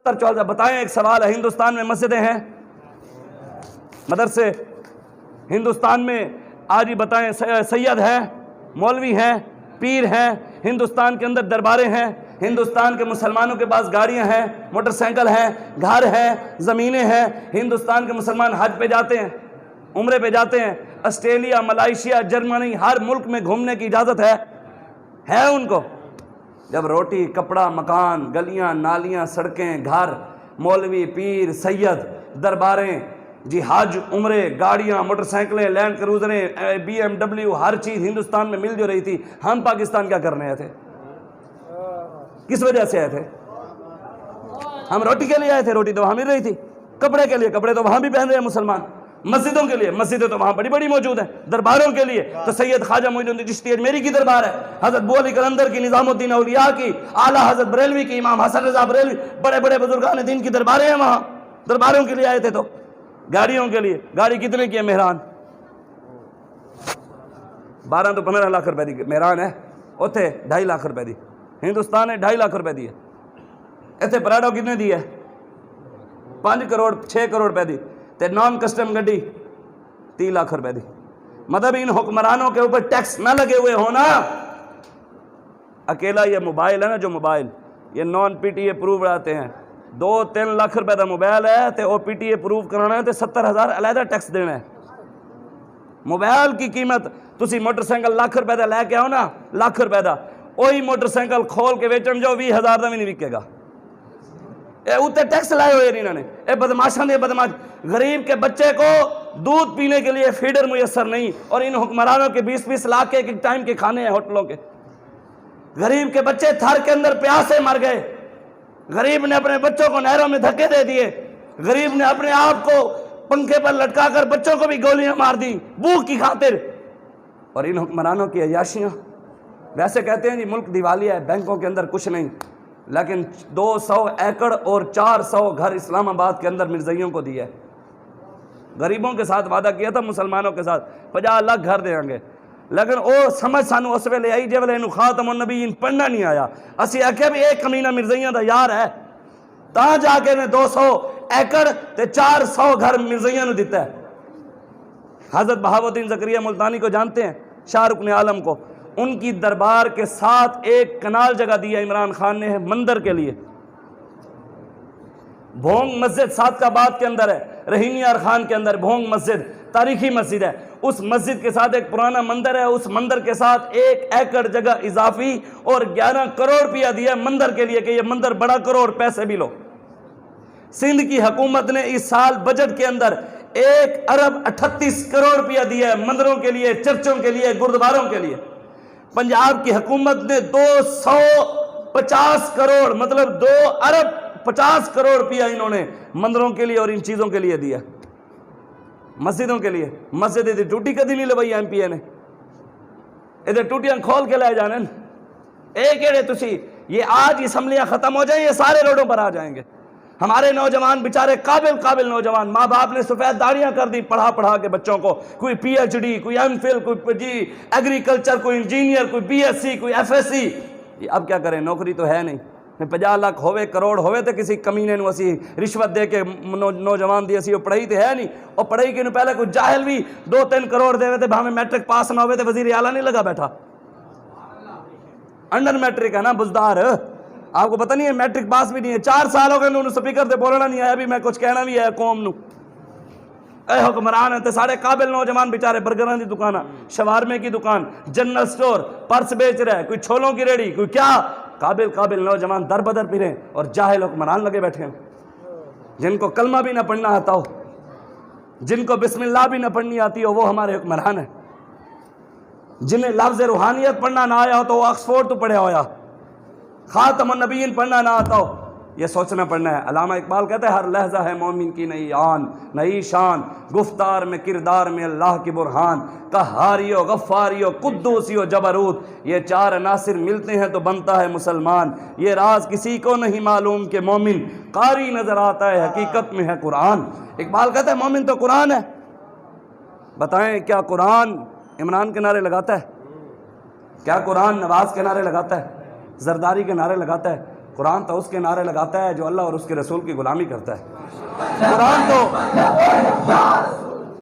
بتائیں ایک سوال ہے، ہندوستان میں مسجدیں ہیں، مدرسے ہندوستان میں آج ہی بتائیں، سید ہیں، مولوی ہیں، پیر ہیں، ہندوستان کے اندر درباریں ہیں، ہندوستان کے مسلمانوں کے پاس گاڑیاں ہیں، موٹر سائیکل ہیں، گھر ہیں، زمینیں ہیں، ہندوستان کے مسلمان حج پہ جاتے ہیں، عمرے پہ جاتے ہیں، آسٹریلیا، ملائیشیا، جرمنی، ہر ملک میں گھومنے کی اجازت ہے ان کو؟ جب روٹی، کپڑا، مکان، گلیاں، نالیاں، سڑکیں، گھر، مولوی، پیر، سید، درباریں، جی حج، عمرے، گاڑیاں، موٹر سائیکلیں، لینڈ کروزریں، BMW، ہر چیز ہندوستان میں مل جو رہی تھی، ہم پاکستان کیا کرنے آئے تھے؟ کس وجہ سے آئے تھے؟ ہم روٹی کے لیے آئے تھے، روٹی تو وہاں مل رہی تھی، کپڑے کے لیے کپڑے تو وہاں بھی پہن رہے ہیں مسلمان، مسجدوں کے لیے مسجدیں تو وہاں بڑی بڑی موجود ہیں، درباروں کے لیے تو سید خواجہ معین الدین چشتی اجمیری کی دربار ہے، حضرت بو علی قلندر کی، نظام الدین اولیاء کی، اعلیٰ حضرت بریلوی کی، امام حسن رضا بریلوی، بڑے بڑے بزرگان دین کی درباریں ہیں وہاں، درباروں کے لیے آئے تھے تو گاڑیوں کے لیے، گاڑی کتنے کی ہے مہران؟ 12 تو 15 لاکھ روپے دی مہران ہے، اتنے 2.5 لاکھ روپے دی، ہندوستان نے 2.5 لاکھ روپے دی ہے، اتنے پراڈو کتنے دی ہے؟ 5 کروڑ 6 کروڑ روپے دی، تے نان کسٹم گڈی 30 لاکھ روپے دی۔ مطلب ان حکمرانوں کے اوپر ٹیکس نہ لگے ہوئے ہونا۔ اکیلا یہ موبائل ہے نا، جو موبائل یہ نان PTA اپروو آتے ہیں، 2-3 لاکھ روپے دا موبائل ہے تے او PTA اپروو کرانا ہے تے 70,000 علیحدہ ٹیکس دینا ہے۔ موبائل کی قیمت، تسی موٹر سائیکل لاکھ روپے دا لے کے آؤ نا، لاکھ روپے دا، وہی موٹر سائیکل کھول کے بیچن جو 20,000 دا بھی نہیں وکے گا۔ اے اوتے ٹیکس لائے ہوئے انہوں نے، اے بدماشاں دے بدماش۔ غریب کے بچے کو دودھ پینے کے لیے فیڈر میسر نہیں، اور ان حکمرانوں کے 20-20 لاکھ کے ایک ٹائم کے کھانے ہیں ہوٹلوں کے۔ غریب کے بچے تھر کے اندر پیاسے مر گئے، غریب نے اپنے بچوں کو نہروں میں دھکے دے دیے، غریب نے اپنے آپ کو پنکھے پر لٹکا کر بچوں کو بھی گولیاں مار دی بھوک کی خاطر۔ اور ان حکمرانوں کی عیاشیاں، ویسے کہتے ہیں جی ملک دیوالیہ ہے، بینکوں کے اندر کچھ نہیں، لیکن 200 ایکڑ اور 400 گھر اسلام آباد کے اندر مرزائیوں کو دیا ہے۔ غریبوں کے ساتھ وعدہ کیا تھا، مسلمانوں کے ساتھ 50 لاکھ گھر دیں گے، لیکن او سمجھ سانو اس ویلے آئی جب انہوں خاتم النبیین پڑھنا نہیں آیا۔ اسی آکھیا بھی ایک کمینہ مرزائیاں دا یار ہے، تاں جا کے نے 200 ایکڑ تے 400 گھر مرزائیاں نے دیتا ہے۔ حضرت بہاؤالدین زکریا ملتانی کو جانتے ہیں، شاہ رکن عالم کو، ان کی دربار کے ساتھ ایک کنال جگہ دیا عمران خان نے مندر کے لیے۔ بھونگ مسجد صادقآباد کے اندر ہے، رحیم یار خان کے اندر بھونگ مسجد تاریخی مسجد ہے، اس مسجد کے ساتھ ایک پرانا مندر ہے، اس مندر کے ساتھ 1 ایکڑ جگہ اضافی اور 11 کروڑ روپیہ دیا مندر کے لیے کہ یہ مندر بڑا کرو اور پیسے بھی لو۔ سندھ کی حکومت نے اس سال بجٹ کے اندر 1 ارب 38 کروڑ روپیہ دیا ہے مندروں کے لیے، چرچوں کے لیے، گردواروں کے لیے۔ پنجاب کی حکومت نے 250 کروڑ مطلب 2 ارب 50 کروڑ روپیہ انہوں نے مندروں کے لیے اور ان چیزوں کے لیے دیا۔ مسجدوں کے لیے مسجد دی ٹوٹی کدی نہیں لوائی ایم پی اے نے، ادھر ٹوٹیاں کھول کے لائے جانے ایک ایڑے تسی، یہ آج اسمبلیاں ختم ہو جائیں یہ سارے روڈوں پر آ جائیں گے۔ ہمارے نوجوان بیچارے قابل نوجوان، ماں باپ نے سفید داڑیاں کر دی پڑھا کے بچوں کو، کوئی PhD، کوئی M.Phil، کوئی ایگریکلچر، کوئی انجینئر، کوئی BSc، کوئی FSc۔ یہ اب کیا کریں، نوکری تو ہے نہیں، 50 لاکھ ہوئے کروڑ ہوئے تو کسی کمینے نو اسی رشوت دے کے نوجوان دی اسی وہ پڑھائی تو ہے نہیں، اور پڑھائی کے پہلے کوئی جاہل بھی 2-3 کروڑ دے تے بھاویں میٹرک پاس نہ ہوئے تو وزیر اعلیٰ نہیں لگا بیٹھا، انڈر میٹرک ہے نا بزدار۔ آپ کو پتہ نہیں ہے میٹرک پاس بھی نہیں ہے، 4 سال ہو گئے انہوں نے سپیکر تے بولنا نہیں آیا، بھی میں کچھ کہنا بھی ہے قوم نو۔ اے حکمران ہیں تے سارے قابل نوجوان بیچارے برگراں دی دکانہ، شوارمے کی دکان، جنرل سٹور، پرس بیچ رہا ہے، کوئی چھولوں کی ریڑھی، کوئی کیا، قابل نوجوان در بدر پھریں، اور جاہل حکمران لگے بیٹھے ہیں جن کو کلمہ بھی نہ پڑھنا آتا ہو، جن کو بسم اللہ بھی نہ پڑھنی آتی ہو، وہ ہمارے حکمران ہیں۔ جنہیں لفظ روحانیت پڑھنا نہ آیا ہو تو وہ آکسفورڈ تو پڑھے ہویا، خاتم النبیین پڑھنا نہ آتا ہو، یہ سوچنا پڑھنا ہے۔ علامہ اقبال کہتا ہے ہر لحظہ ہے مومن کی نئی آن نئی شان، گفتار میں کردار میں اللہ کی برہان، قہاریو غفاریو قدوسیو جبروت، یہ 4 عناصر ملتے ہیں تو بنتا ہے مسلمان، یہ راز کسی کو نہیں معلوم کہ مومن قاری نظر آتا ہے حقیقت میں ہے قرآن۔ اقبال کہتا ہے مومن تو قرآن ہے۔ بتائیں کیا قرآن عمران کے نعرے لگاتا ہے؟ کیا قرآن نواز کے نعرے لگاتا ہے؟ زرداری کے نعرے لگاتا ہے؟ قرآن تو اس کے نعرے لگاتا ہے جو اللہ اور اس کے رسول کی غلامی کرتا ہے۔ قرآن تو